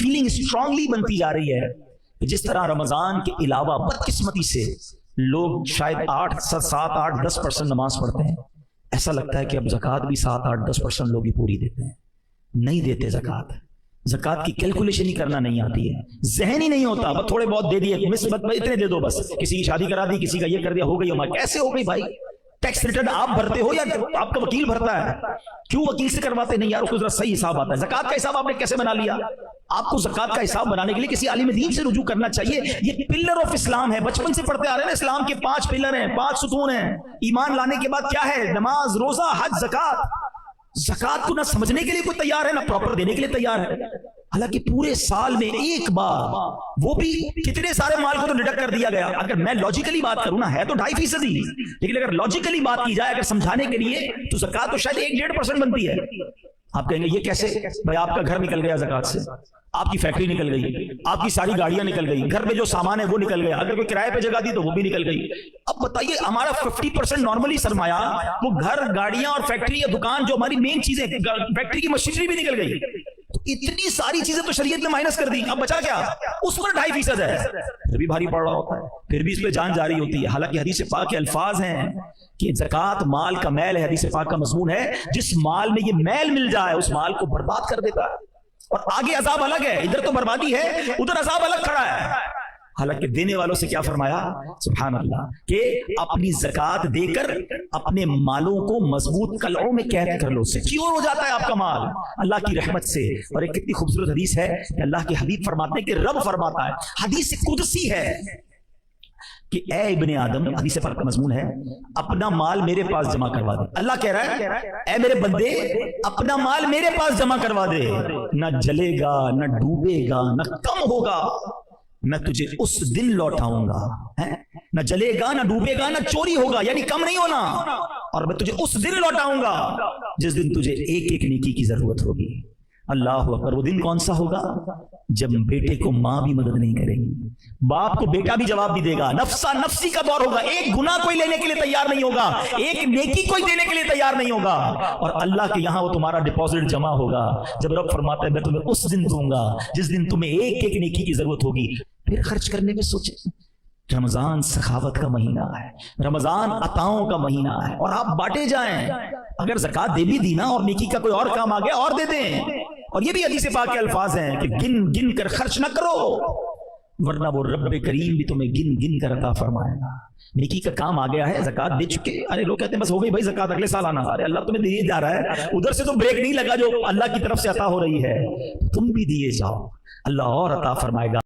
Feeling strongly بنتی جا رہی ہے کہ جس طرح رمضان کے علاوہ بدقسمتی سے لوگ شاید 7, 8, 10% نماز پڑھتے ہیں، ایسا لگتا ہے کہ اب زکوٰۃ بھی 7, 8, 10% لوگ ہی پوری دیتے ہیں، نہیں دیتے زکوٰۃ۔ زکوٰۃ کی کیلکولیشن ہی کرنا نہیں آتی ہے، ذہن ہی نہیں ہوتا، بس تھوڑے بہت دے دیے، اتنے دے دو، بس کسی کی شادی کرا دی، کسی کا یہ کر دیا، ہو گئی ہماری۔ کیسے ہو گئی بھائی؟ ٹیکس ریٹرن آپ بھرتے ہو یا آپ کا وکیل بھرتا ہے؟ کیوں وکیل سے کرواتے نہیں یار؟ اس کو ذرا صحیح حساب آتا ہے۔ زکوٰۃ کا حساب آپ نے کیسے بنا لیا؟ آپ کو زکوٰۃ کا حساب بنانے کے لیے کسی عالم دین سے رجوع کرنا چاہیے۔ یہ پلر آف اسلام ہے، بچپن سے پڑھتے آ رہے ہیں نا، اسلام کے 5 پلر ہیں، 5 ستون ہیں۔ ایمان لانے کے بعد کیا ہے؟ نماز، روزہ، حج، زکوٰۃ۔ زکوٰۃ کو نہ سمجھنے کے لیے کوئی تیار ہے، نہ پراپر دینے کے لیے تیار ہے۔ حالانکہ پورے سال میں ایک بار، وہ بھی کتنے سارے مال کو تو ڈڈکٹ کر دیا گیا۔ اگر میں لاجیکلی بات کروں نا، ہے تو 2.5% ہی، لیکن اگر لاجیکلی بات کی جائے، اگر سمجھانے کے لیے، تو زکوٰۃ تو شاید 1-1.5% بنتی ہے۔ آپ کہیں گے یہ کیسے؟ بھائی آپ کا گھر نکل گیا زکوٰۃ سے، آپ کی فیکٹری نکل گئی، آپ کی ساری گاڑیاں نکل گئی، گھر میں جو سامان ہے وہ نکل گیا، اگر کوئی کرائے پہ جگہ دی تو وہ بھی نکل گئی۔ اب بتائیے ہمارا 50% نارملی سرمایہ، وہ گھر، گاڑیاں اور فیکٹری یا دکان، جو ہماری مین چیزیں، فیکٹری کی مشینری بھی نکل گئی، تو اتنی ساری چیزیں تو شریعت نے مائنس کر دی، اب بچا کیا؟ اس پر 2.5% ہے، پھر بھی بھاری پڑ رہا ہوتا ہے، پھر بھی اس پہ جان جاری ہوتی ہے۔ حالانکہ حدیث پاک کے الفاظ ہیں کہ زکوٰۃ مال کا میل ہے، حدیث پاک کا مضمون ہے، جس مال میں یہ میل مل جائے اس مال کو برباد کر دیتا ہے۔ اور آگے عذاب الگ ہے، ادھر تو بربادی ہے، ادھر عذاب الگ کھڑا ہے۔ حالانکہ دینے والوں سے کیا فرمایا؟ سبحان اللہ، کہ اپنی زکوٰۃ دے کر اپنے مالوں کو مضبوط قلعوں میں قید کر لو، سیکیور ہو جاتا ہے آپ کا مال اللہ کی رحمت سے۔ اور ایک کتنی خوبصورت حدیث ہے کہ اللہ کے حبیب فرماتے ہیں کہ رب فرماتا ہے، حدیث قدسی ہے کہ اے ابن آدم، حدیث پاک کا مضمون ہے، اپنا مال میرے پاس جمع کروا دے۔ اللہ کہہ رہا ہے اے میرے بندے، اپنا مال میرے پاس جمع کروا دے، نہ جلے گا، نہ ڈوبے گا، نہ کم ہوگا، میں تجھے اس دن لوٹاؤں گا، نہ جلے گا، نہ ڈوبے گا، نہ چوری ہوگا، یعنی کم نہیں ہونا، اور میں تجھے اس دن لوٹاؤں گا جس دن تجھے ایک ایک نیکی کی ضرورت ہوگی۔ اللہ اکبر۔ وہ دن کون سا ہوگا؟ جب بیٹے کو ماں بھی مدد نہیں کرے گی، باپ کو بیٹا بھی جواب نہیں دے گا، نفسا نفسی کا دور ہوگا، ایک گناہ کوئی لینے کے لیے تیار نہیں ہوگا، ایک نیکی کوئی دینے کے لیے تیار نہیں ہوگا، اور اللہ کے یہاں وہ تمہارا ڈپازٹ جمع ہوگا۔ جب رب فرماتا ہے میں تمہیں اس دن دوں گا جس دن تمہیں ایک ایک نیکی کی ضرورت ہوگی، پھر خرچ کرنے میں سوچیں۔ رمضان سخاوت کا مہینہ ہے، رمضان عطاؤں کا مہینہ ہے، اور آپ بانٹے جائیں۔ اگر زکوٰۃ دے بھی دی نا اور نیکی کا کوئی اور کام آ گیا اور دے دیں۔ اور یہ بھی حدیث پاک کے الفاظ ہیں کہ گن گن کر خرچ نہ کرو، ورنہ وہ رب کریم بھی تمہیں گن گن کر عطا فرمائے گا۔ نیکی کا کام آ گیا ہے، زکوٰۃ دے چکے، ارے لوگ کہتے ہیں بس ہو گئی بھائی زکوٰۃ، اگلے سال آنا، ارے اللہ تمہیں دیے جا رہا ہے، ادھر سے تو بریک نہیں لگا جو اللہ کی طرف سے عطا ہو رہی ہے، تم بھی دیے جاؤ، اللہ اور عطا فرمائے گا۔